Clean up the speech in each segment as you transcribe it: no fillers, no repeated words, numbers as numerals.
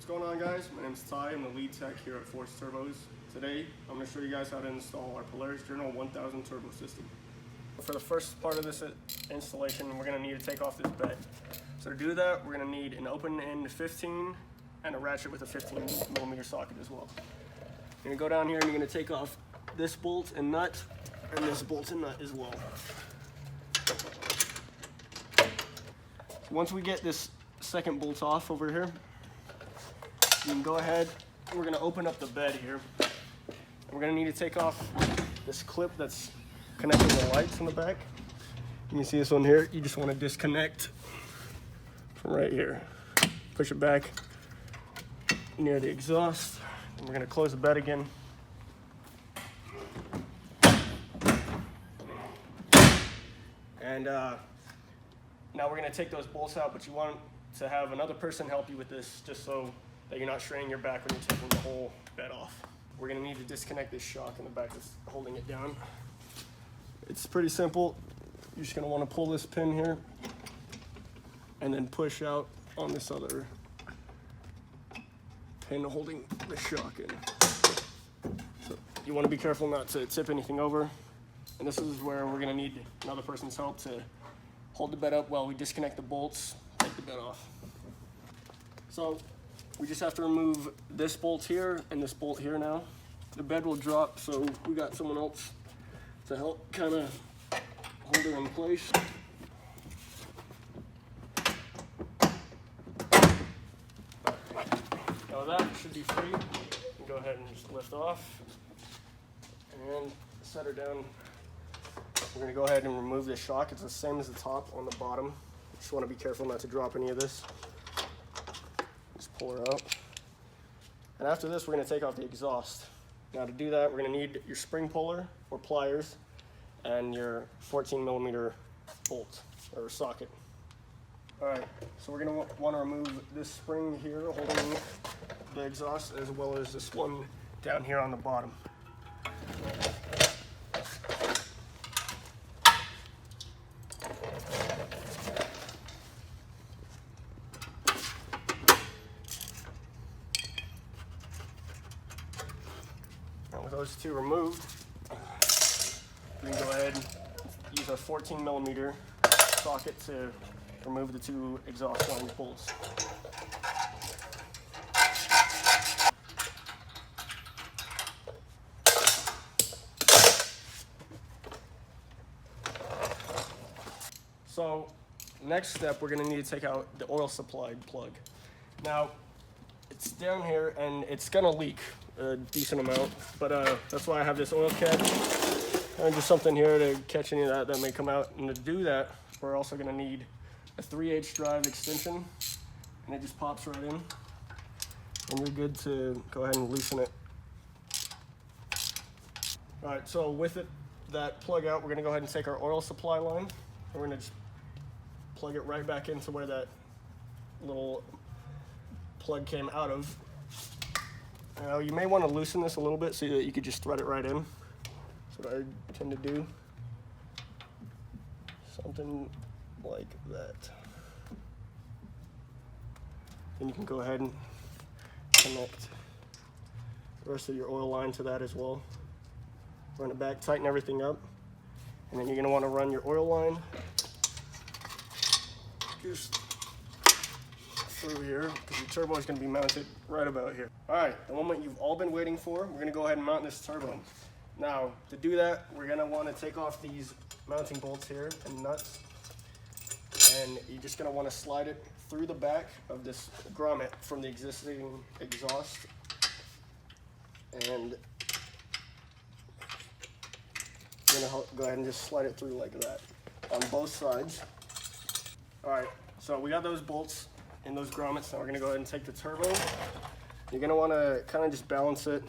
going on, guys? My name is Ty. I'm the lead tech here at Force Turbos. Today I'm going to show you guys how to install our Polaris Journal 1000 turbo system. For the first part of this installation, we're going to need to take off this bed. So to do that, we're going to need an open end 15 and a ratchet with a 15mm socket as well. You're going to go down here and you're going to take off this bolt and nut and this bolt and nut as well. So once we get this second bolt off over here, you can go ahead, we're going to open up the bed here. We're going to need to take off this clip that's connecting the lights in the back. You can see this one here. You just want to disconnect from right here. Push it back near the exhaust. And we're going to close the bed again. And now we're going to take those bolts out, but you want to have another person help you with this just so that you're not straining your back when you're taking the whole bed off. We're going to need to disconnect this shock in the back that's holding it down. It's pretty simple. You're just going to want to pull this pin here and then push out on this other pin holding the shock in. So you want to be careful not to tip anything over. And this is where we're going to need another person's help to hold the bed up while we disconnect the bolts, take the bed off. So we just have to remove this bolt here and this bolt here now. The bed will drop, so we got someone else to help kind of hold it in place. Now that should be free. You can go ahead and just lift off and set her down. We're going to go ahead and remove this shock. It's the same as the top on the bottom. Just want to be careful not to drop any of this. Just pull her out. And after this, we're going to take off the exhaust. Now to do that, we're going to need your spring puller or pliers and your 14mm bolt or socket. All right, so we're going to want to remove this spring here holding the exhaust, as well as this one down here on the bottom. Now with those two removed, we can go ahead and use a 14mm socket to remove the two exhaust line bolts. So next step, we're going to need to take out the oil supply plug. Now it's down here and it's going to leak a decent amount, but that's why I have this oil catch and just something here to catch any of that may come out. And to do that, we're also going to need a 3/8 drive extension, and it just pops right in, and you're good to go ahead and loosen it. All right, so with that plug out, we're going to go ahead and take our oil supply line, and we're going to just plug it right back into where that little plug came out of. Now you may want to loosen this a little bit so that you could just thread it right in. That's what I tend to do. Something like that. Then you can go ahead and connect the rest of your oil line to that as well. Run it back, tighten everything up, and then you're going to want to run your oil line just through here, because your turbo is going to be mounted right about here. Alright, the moment you've all been waiting for, we're going to go ahead and mount this turbo. Now, to do that, we're going to want to take off these mounting bolts here and nuts, and you're just going to want to slide it through the back of this grommet from the existing exhaust, and you're going to go ahead and just slide it through like that on both sides. Alright, so we got those bolts in those grommets. Now we're going to go ahead and take the turbo. You're going to want to kind of just balance it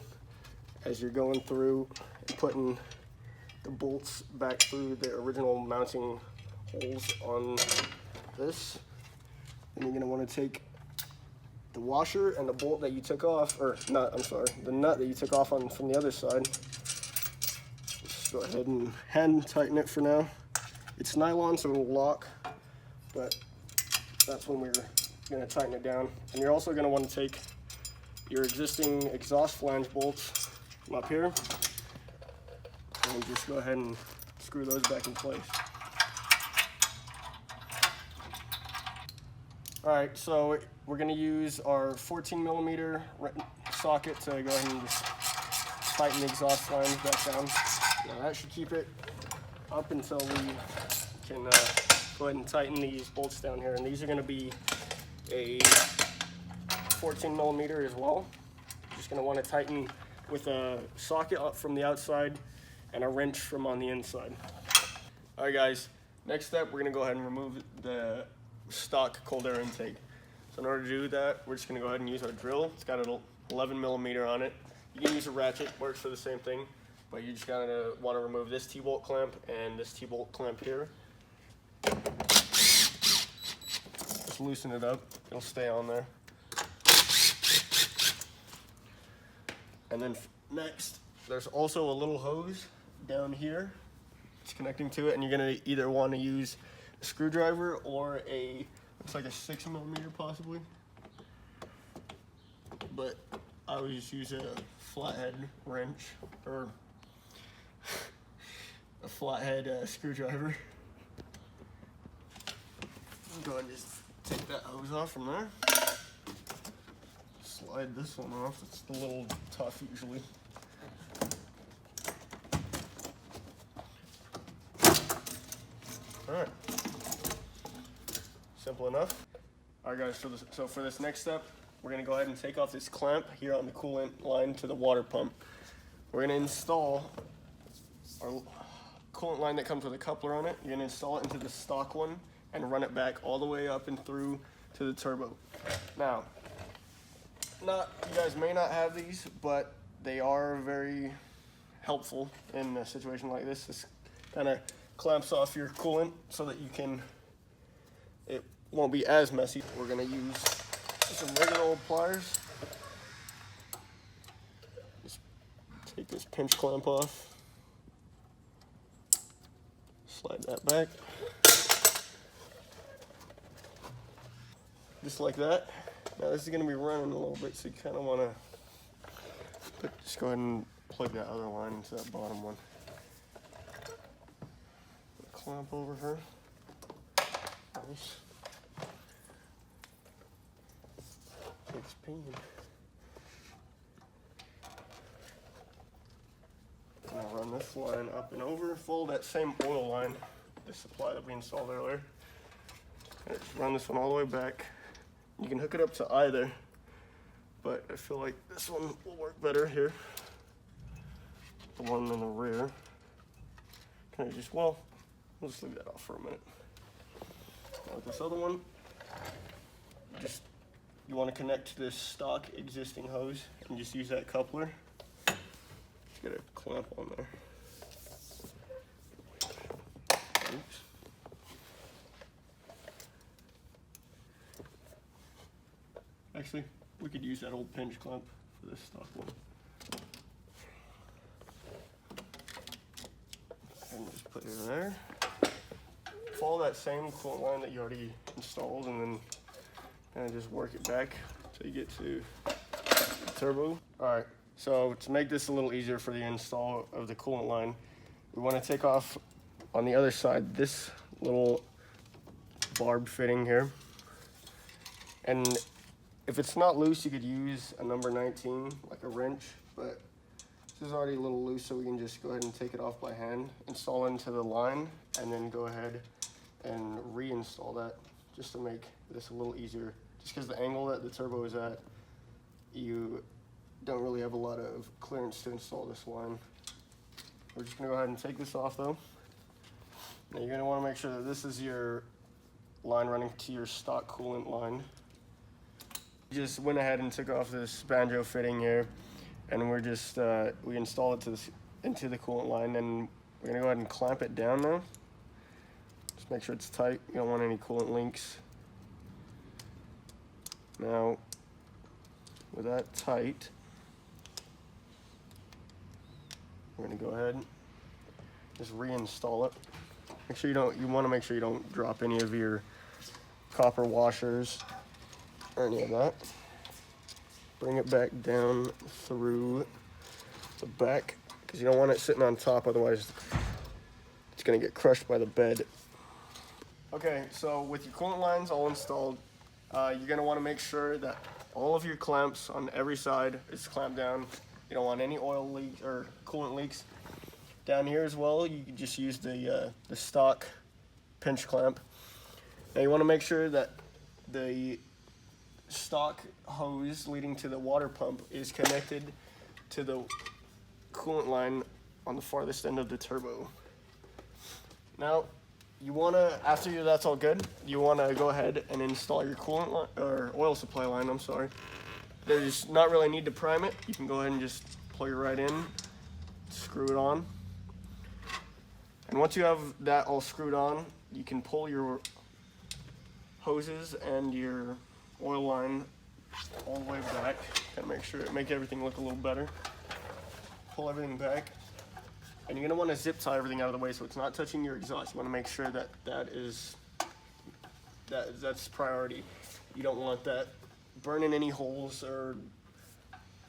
as you're going through and putting the bolts back through the original mounting holes on this. And you're going to want to take the washer and the bolt that you took off, or nut, I'm sorry, the nut that you took off from the other side. Just go ahead and hand tighten it for now. It's nylon, so it'll lock, but that's when we're going to tighten it down. And you're also going to want to take your existing exhaust flange bolts from up here, and just go ahead and screw those back in place. All right, so we're gonna use our 14mm socket to go ahead and just tighten the exhaust flange back down. Now that should keep it up until we can go ahead and tighten these bolts down here. And these are gonna be a 14mm as well. Just gonna wanna tighten with a socket up from the outside and a wrench from on the inside. All right guys, next step, we're gonna go ahead and remove the stock cold air intake. So in order to do that, we're just gonna go ahead and use our drill. It's got an 11mm on it. You can use a ratchet, works for the same thing, but you just gotta wanna remove this T-bolt clamp and this T-bolt clamp here. Just loosen it up, it'll stay on there. And then next, there's also a little hose down here. It's connecting to it, and you're gonna either wanna use a screwdriver or looks like a 6mm possibly. But I would just use a flathead wrench or a flathead screwdriver. Go ahead and just take that hose off from there. Slide this one off, it's a little tough usually. All right, simple enough. All right guys, so for this next step, we're gonna go ahead and take off this clamp here on the coolant line to the water pump. We're gonna install our coolant line that comes with a coupler on it. You're gonna install it into the stock one and run it back all the way up and through to the turbo. Now, you guys may not have these, but they are very helpful in a situation like this. This kind of clamps off your coolant so that it won't be as messy. We're gonna use some regular old pliers. Just take this pinch clamp off. Slide that back. Just like that. Now this is gonna be running a little bit, so you kind of wanna just go ahead and plug that other line into that bottom one. Clamp over her. Nice. Takes pain. Gonna run this line up and over. Follow that same oil line, the supply that we installed earlier. And just run this one all the way back. You can hook it up to either, but I feel like this one will work better here. The one in the rear. Kind of just, we'll just leave that off for a minute. Now with this other one, you want to connect to this stock existing hose and just use that coupler. Just get a clamp on there. Oops. Actually, we could use that old pinch clamp for this stock one. And just put it there. Follow that same coolant line that you already installed, and then kind of just work it back until you get to the turbo. All right, so to make this a little easier for the install of the coolant line, we want to take off on the other side this little barb fitting here. And if it's not loose, you could use a number 19, like a wrench, but this is already a little loose, so we can just go ahead and take it off by hand, install it into the line, and then go ahead and reinstall that just to make this a little easier. Just because the angle that the turbo is at, you don't really have a lot of clearance to install this line. We're just gonna go ahead and take this off though. Now you're gonna wanna make sure that this is your line running to your stock coolant line. Just went ahead and took off this banjo fitting here, and we're just we install it into the coolant line, and we're gonna go ahead and clamp it down now. Just make sure it's tight. You don't want any coolant leaks. Now, with that tight, we're gonna go ahead and just reinstall it. Make sure you want to make sure you don't drop any of your copper washers or any of that. bring it back down through the back, because you don't want it sitting on top, otherwise it's going to get crushed by the bed. Okay, so with your coolant lines all installed, you're going to want to make sure that all of your clamps on every side is clamped down. You don't want any oil leaks or coolant leaks. Down here as well, you can just use the stock pinch clamp. Now you want to make sure that the stock hose leading to the water pump is connected to the coolant line on the farthest end of the turbo. Now you want to, after that's all good, you want to go ahead and install your coolant line, or oil supply line, I'm sorry. There's not really a need to prime it. You can go ahead and just plug it right in, screw it on. And once you have that all screwed on, you can pull your hoses and your oil line all the way back. Kind of make everything look a little better. Pull everything back. And you're gonna want to zip tie everything out of the way so it's not touching your exhaust. You want to make sure that that's priority. You don't want that burning any holes or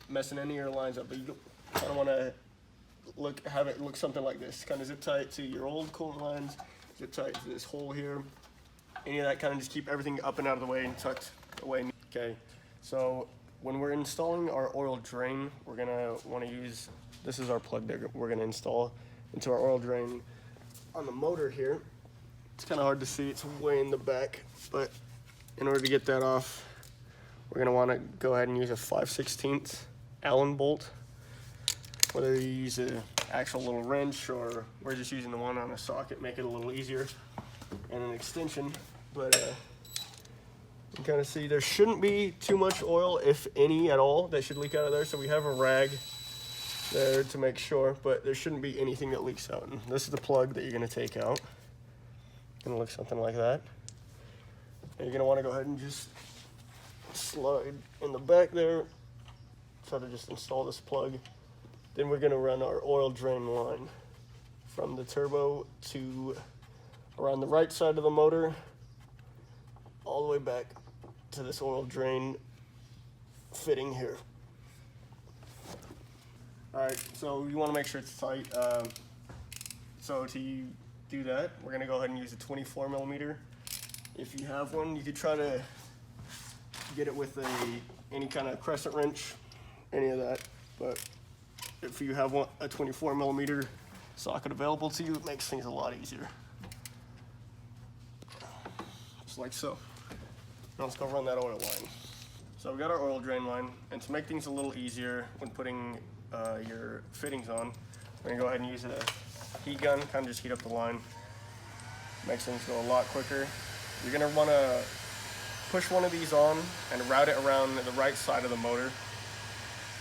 messing any of your lines up. But you kind of want to have it look something like this. Kind of zip tie it to your old coolant lines. Zip tie it to this hole here. Any of that, kind of just keep everything up and out of the way and tucked away. Okay, so when we're installing our oil drain, we're gonna want to use, this is our plug that we're gonna install into our oil drain on the motor here. It's kind of hard to see, it's way in the back, but in order to get that off, we're gonna want to go ahead and use a 5/16 Allen bolt. Whether you use an actual little wrench or we're just using the one on a socket, make it a little easier, and an extension. But you can kind of see there shouldn't be too much oil, if any at all, that should leak out of there. So we have a rag there to make sure, but there shouldn't be anything that leaks out. And this is the plug that you're going to take out. It's going to look something like that. And you're going to want to go ahead and just slide in the back there. Try to just install this plug. Then we're going to run our oil drain line from the turbo to around the right side of the motor, all the way back to this oil drain fitting here. Alright, so you want to make sure it's tight. So to do that, we're going to go ahead and use a 24 millimeter. If you have one, you could try to get it with any kind of crescent wrench, any of that. But if you have a 24 millimeter socket available to you, it makes things a lot easier. Just like so. Now let's go run that oil line. So we got our oil drain line, and to make things a little easier when putting your fittings on, we're gonna go ahead and use a heat gun, kind of just heat up the line. Makes things go a lot quicker. You're gonna wanna push one of these on and route it around the right side of the motor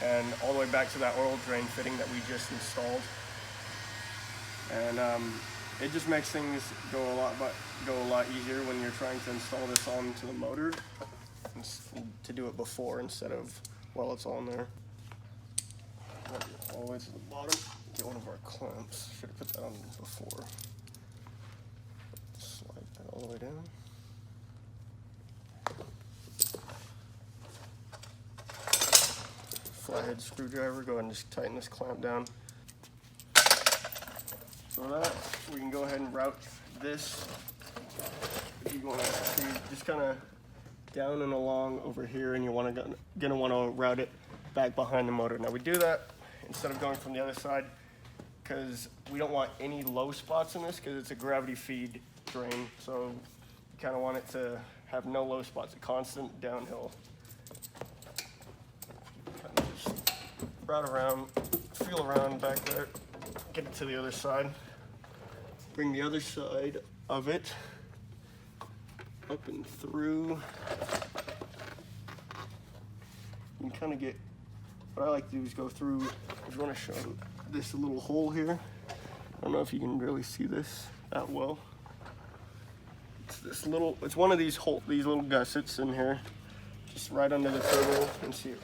and all the way back to that oil drain fitting that we just installed. And it just makes things go a lot easier when you're trying to install this onto the motor, to do it before instead of while it's on there. All the way to the bottom. Get one of our clamps. Should have put that on before. Slide that all the way down. Flathead screwdriver. Go ahead and just tighten this clamp down. So that we can go ahead and route this. If you want to just kind of down and along over here, and you're gonna want to route it back behind the motor. Now we do that instead of going from the other side because we don't want any low spots in this, because it's a gravity feed drain. So you kind of want it to have no low spots, a constant downhill. Kind of just route around, feel around back there. Get it to the other side. Bring the other side of it up and through. You can kind of get, what I like to do is go through, if you want to show this little hole here. I don't know if you can really see this that well. It's one of these little gussets in here, just right under the turbo, and see it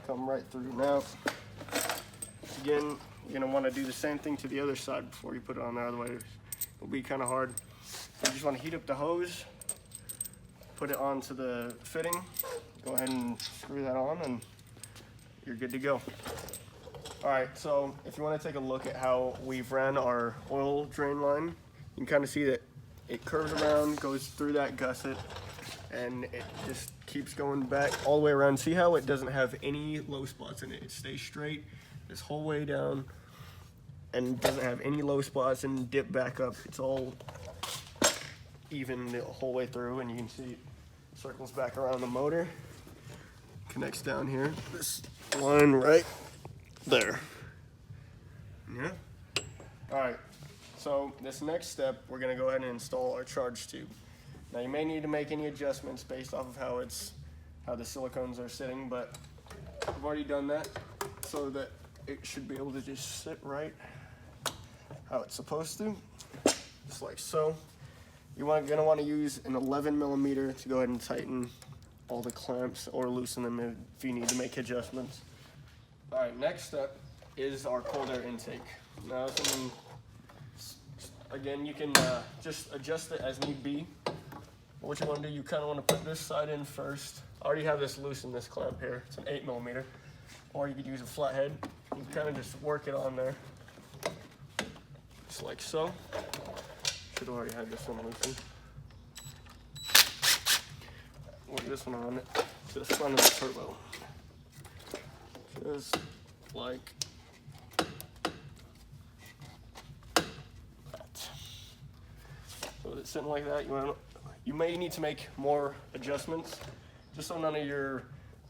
come right through. Now, again, you're gonna want to do the same thing to the other side before you put it on there, otherwise it'll be kind of hard. So you just want to heat up the hose, put it onto the fitting, go ahead and screw that on, and you're good to go. All right, so if you want to take a look at how we've ran our oil drain line, you can kind of see that it curves around, goes through that gusset, and it just keeps going back all the way around. See how it doesn't have any low spots in it? It stays straight this whole way down and doesn't have any low spots and dip back up. It's all even the whole way through, and you can see it circles back around the motor, connects down here, this line right there. Yeah. All right, so this next step, we're gonna go ahead and install our charge tube. Now you may need to make any adjustments based off of how the silicones are sitting, but I've already done that so that it should be able to just sit right how it's supposed to, just like so. You're gonna want to use an 11 millimeter to go ahead and tighten all the clamps or loosen them if you need to make adjustments. All right, next step is our cold air intake. Now, again, you can just adjust it as need be. What you want to do, you kind of want to put this side in first. I already have this loose in this clamp here. It's an 8 millimeter. Or you could use a flathead. You can kind of just work it on there. Just like so. Should have already had this one loosened. Work this one on to the front of the turbo. Just like that. So with it sitting like that, you may need to make more adjustments just so none of your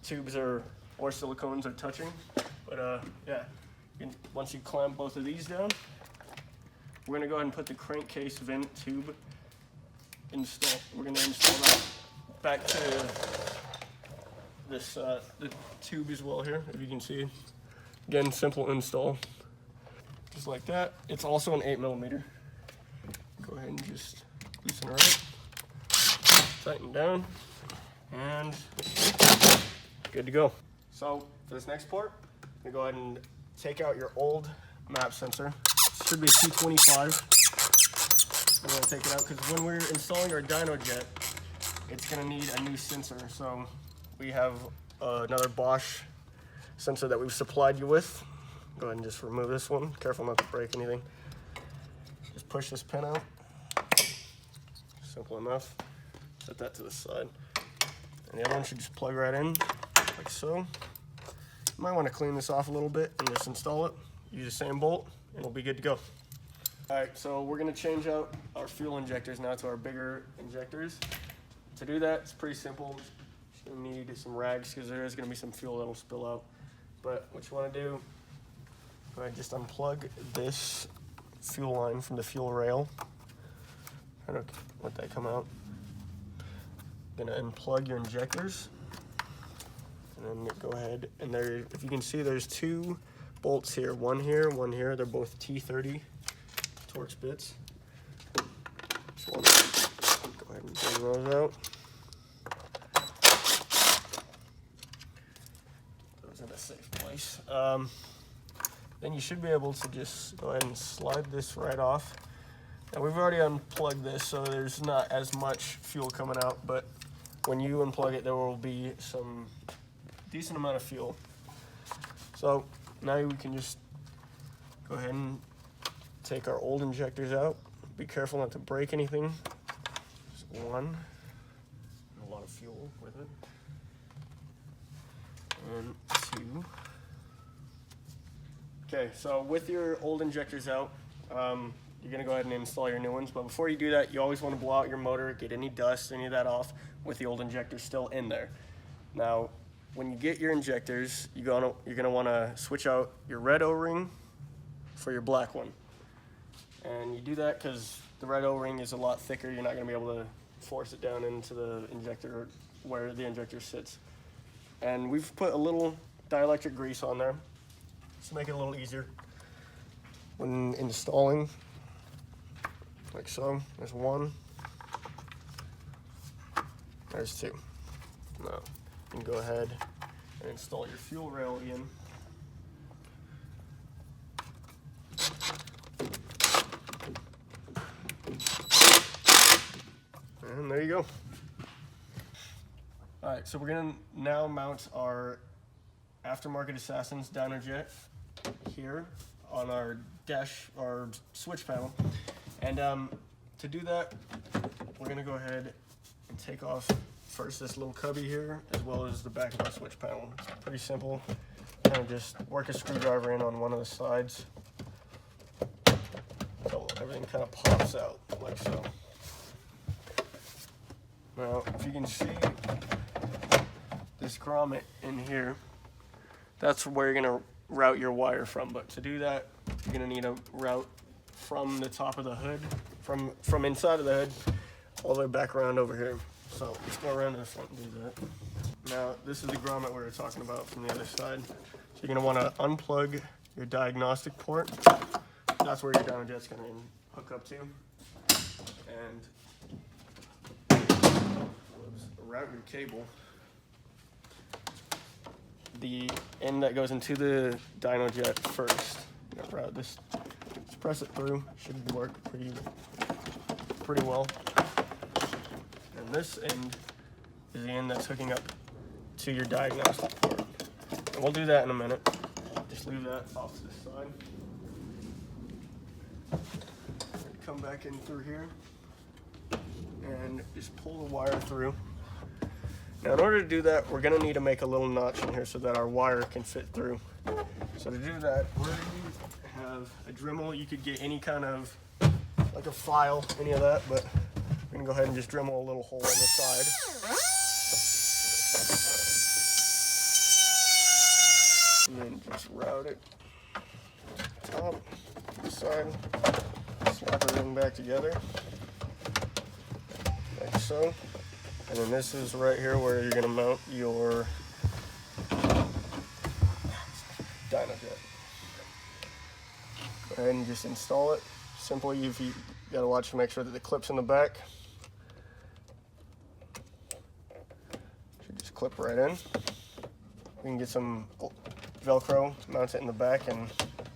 tubes or silicones are touching. But yeah, once you clamp both of these down, we're gonna go ahead and put the crankcase vent tube install. We're gonna install that back to this the tube as well here, if you can see. Again, simple install, just like that. It's also an 8 millimeter. Go ahead and just loosen her up, tighten down, and good to go. So for this next part, you go ahead and take out your old map sensor. It should be a 225. We're gonna take it out because when we're installing our Dynojet, it's gonna need a new sensor. So we have another Bosch sensor that we've supplied you with. Go ahead and just remove this one. Careful not to break anything. Just push this pin out. Simple enough. Set that to the side. And the other one should just plug right in, like so. You might want to clean this off a little bit and just install it. Use the same bolt, and it'll be good to go. All right, so we're gonna change out our fuel injectors now to our bigger injectors. To do that, it's pretty simple. You'll need some rags because there is gonna be some fuel that'll spill out. But what you wanna do, go ahead and just unplug this fuel line from the fuel rail. Try to let that come out. Gonna unplug your injectors. And then go ahead, and there, if you can see, there's two bolts here. One here, one here. They're both T30 Torx bits. Just want to go ahead and bring those out. Those in a safe place. Then you should be able to just go ahead and slide this right off. Now we've already unplugged this, so there's not as much fuel coming out, but when you unplug it, there will be some decent amount of fuel. So now we can just go ahead and take our old injectors out. Be careful not to break anything. Just one. A lot of fuel with it. And two. Okay, so with your old injectors out, you're gonna go ahead and install your new ones. But before you do that, you always want to blow out your motor, get any dust, any of that off with the old injectors still in there. Now, when you get your injectors, you're gonna want to switch out your red O-ring for your black one. And you do that because the red O-ring is a lot thicker. You're not gonna be able to force it down into the injector where the injector sits. And we've put a little dielectric grease on there to make it a little easier when installing, like so. There's one, there's two. Now, you can go ahead and install your fuel rail again. And there you go. All right, so we're gonna now mount our Aftermarket Assassin's Dynojet here on our our switch panel. And to do that, we're gonna go ahead and take off first this little cubby here, as well as the back of our switch panel. It's pretty simple. Kind of just work a screwdriver in on one of the sides, so everything kind of pops out like so. Now, if you can see this grommet in here, that's where you're gonna route your wire from. But to do that, you're gonna need a route from the top of the hood, from inside of the hood, all the way back around over here. So let's go around to the front and do that. Now, this is the grommet we were talking about from the other side. So you're gonna wanna unplug your diagnostic port. That's where your Dynojet's gonna hook up to. And route your cable. The end that goes into the Dynojet first. You gotta route this. Just press it through. Should work pretty well. And this end is the end that's hooking up to your diagnostic port. And we'll do that in a minute. Just leave that off to the side. Come back in through here and just pull the wire through. Now, in order to do that, we're gonna need to make a little notch in here so that our wire can fit through. So to do that, we're gonna have a Dremel. You could get any kind of, like a file, any of that, but we're gonna go ahead and just Dremel a little hole on the side. And then just route it top, side, slap everything back together, like so. And then this is right here where you're gonna mount your Dynojet. Go ahead and just install it. Simply, you gotta watch to make sure that the clip's in the back. Should just clip right in. We can get some Velcro, mount it in the back, and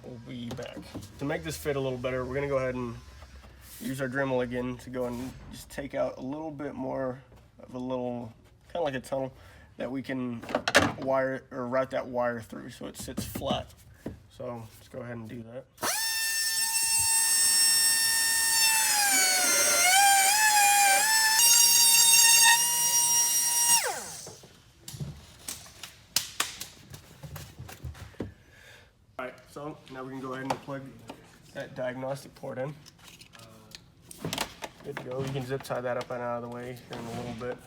we'll be back. To make this fit a little better, we're gonna go ahead and use our Dremel again to go and just take out a little bit more of a little, kind of like a tunnel that we can wire or route that wire through so it sits flat. So let's go ahead and do that. All right, so now we can go ahead and plug that diagnostic port in. Good to go. You can zip tie that up and out of the way here in a little bit.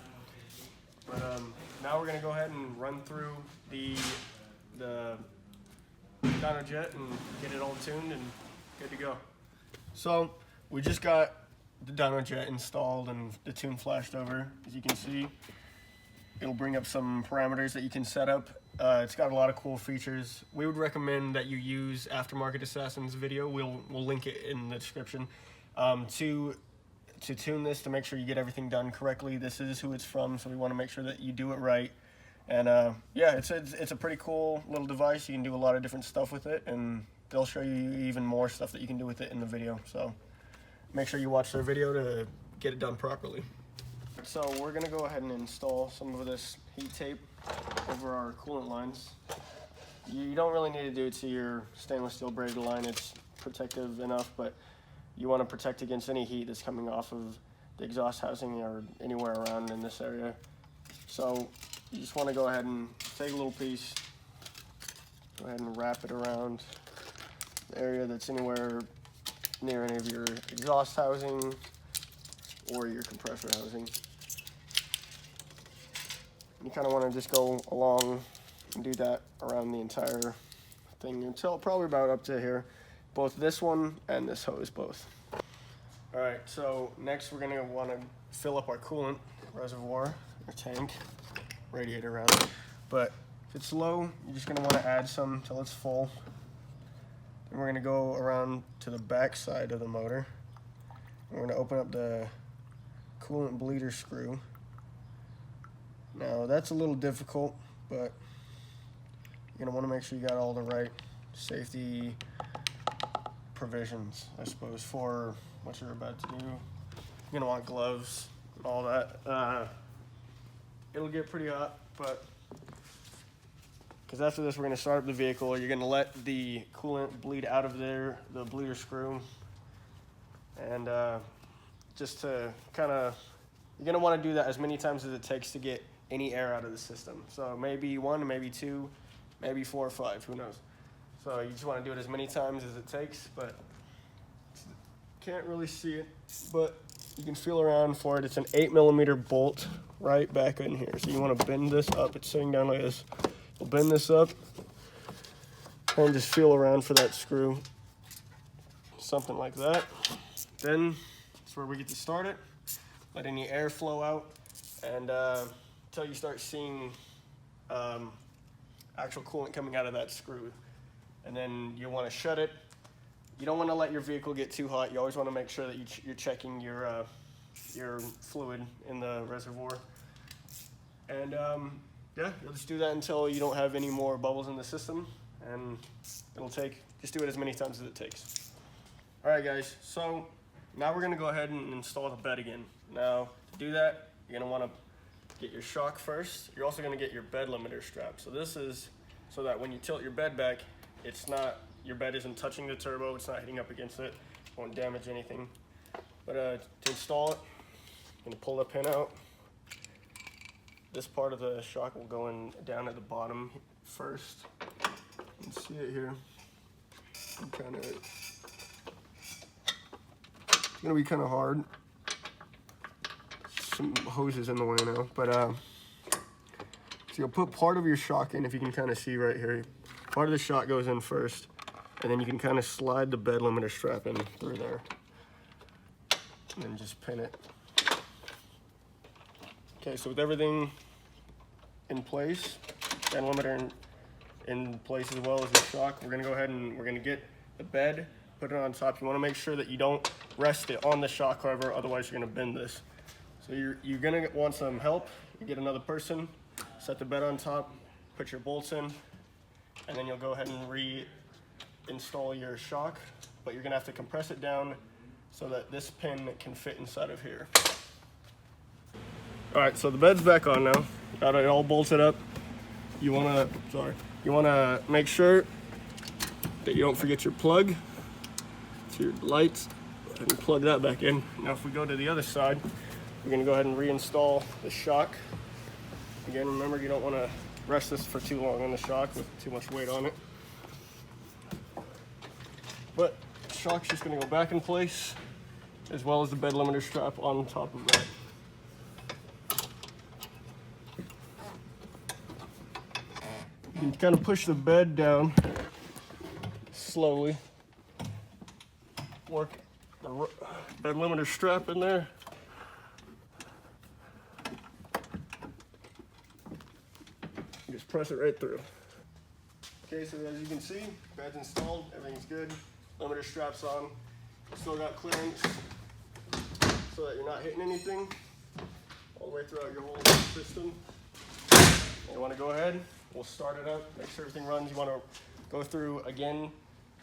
But now we're gonna go ahead and run through the Dynojet and get it all tuned and good to go. So we just got the Dynojet installed and the tune flashed over. As you can see, it'll bring up some parameters that you can set up. It's got a lot of cool features. We would recommend that you use Aftermarket Assassin's video. We'll link it in the description to tune this, to make sure you get everything done correctly. This is who it's from, so we want to make sure that you do it right. And yeah, it's a pretty cool little device. You can do a lot of different stuff with it, and they'll show you even more stuff that you can do with it in the video. So make sure you watch their video to get it done properly. So we're gonna go ahead and install some of this heat tape over our coolant lines. You don't really need to do it to your stainless steel braided line. It's protective enough, but you want to protect against any heat that's coming off of the exhaust housing or anywhere around in this area. So you just want to go ahead and take a little piece, go ahead and wrap it around the area that's anywhere near any of your exhaust housing or your compressor housing. You kind of want to just go along and do that around the entire thing until probably about up to here. Both this one and this hose both. All right, so next we're gonna want to fill up our coolant reservoir, or tank, radiator rather. But if it's low, you're just gonna want to add some till it's full. Then we're gonna go around to the back side of the motor. We're gonna open up the coolant bleeder screw. Now that's a little difficult, but you're gonna want to make sure you got all the right safety provisions, I suppose, for what you're about to do. You're gonna want gloves and all that. It'll get pretty hot, but because after this we're going to start up the vehicle. You're going to let the coolant bleed out of there, the bleeder screw, and just to kind of, you're going to want to do that as many times as it takes to get any air out of the system. So maybe 1, maybe 2, maybe 4 or 5, who knows. So you just want to do it as many times as it takes, but can't really see it, but you can feel around for it. It's an 8mm bolt right back in here. So you want to bend this up. It's sitting down like this. You'll bend this up and just feel around for that screw. Something like that. Then that's where we get to start it. Let any air flow out, and until you start seeing actual coolant coming out of that screw. And then you want to shut it. You don't want to let your vehicle get too hot. You always want to make sure that you're checking your fluid in the reservoir. And yeah, you'll just do that until you don't have any more bubbles in the system, and just do it as many times as it takes. All right, guys, so now we're going to go ahead and install the bed again. Now, to do that, you're going to want to get your shock first. You're also going to get your bed limiter strap. So this is so that when you tilt your bed back, your bed isn't touching the turbo, it's not hitting up against it, won't damage anything. But to install it, I'm going to pull the pin out. This part of the shock will go in down at the bottom first. You can see it here. It's going to be kind of hard. Some hoses in the way now, but so you'll put part of your shock in, if you can kind of see right here. Part of the shock goes in first, and then you can kind of slide the bed limiter strap in through there, and then just pin it. Okay, so with everything in place, bed limiter in place as well as the shock, we're gonna go ahead and we're gonna get the bed, put it on top. You wanna make sure that you don't rest it on the shock cover, otherwise you're gonna bend this. So you're gonna want some help. You get another person, set the bed on top, put your bolts in, and then you'll go ahead and reinstall your shock, but you're gonna have to compress it down so that this pin can fit inside of here. All right, so the bed's back on now. Got it all bolted up. You wanna make sure that you don't forget your plug to your lights, and plug that back in. Now if we go to the other side, we're gonna go ahead and reinstall the shock. Again, remember, you don't wanna rest this for too long on the shock with too much weight on it. But the shock's just gonna go back in place, as well as the bed limiter strap on top of that. You can kind of push the bed down slowly. Work the bed limiter strap in there. Just press it right through. Okay, so as you can see, bed's installed, everything's good. Limiter strap's on. Still got clearance so that you're not hitting anything all the way throughout your whole system. You want to go ahead, we'll start it up, make sure everything runs. You want to go through again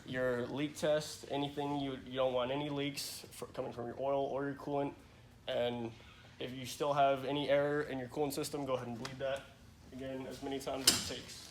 your leak test, anything you don't want any leaks coming from your oil or your coolant. And if you still have any error in your coolant system, go ahead and bleed that again as many times as it takes.